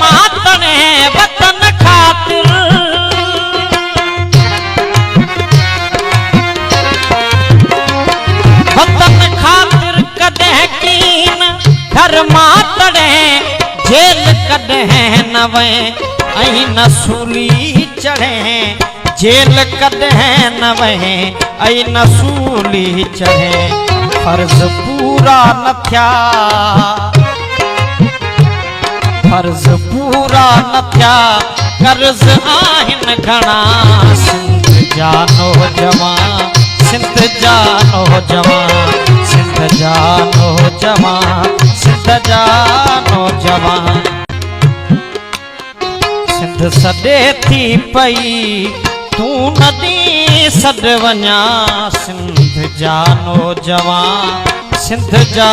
मातड़े वतन खातिर वतन खातिर कदे कीन घर मातड़े जेल कदे नवे ऐं न सूली चढ़े जेल कदे नवे ऐं न सूली चढ़े फर्ज पूरा न थिया फर्ज पूरा न थिया कर्ज आहिन घणा सिंध जा नौजवान सिंध जा नौजवान सिंध जा नौजवान सिंध जा नौजवान सिंध सॾे थी पई तू नदी सॾ वञा सिंध जा नौजवान सिंध जा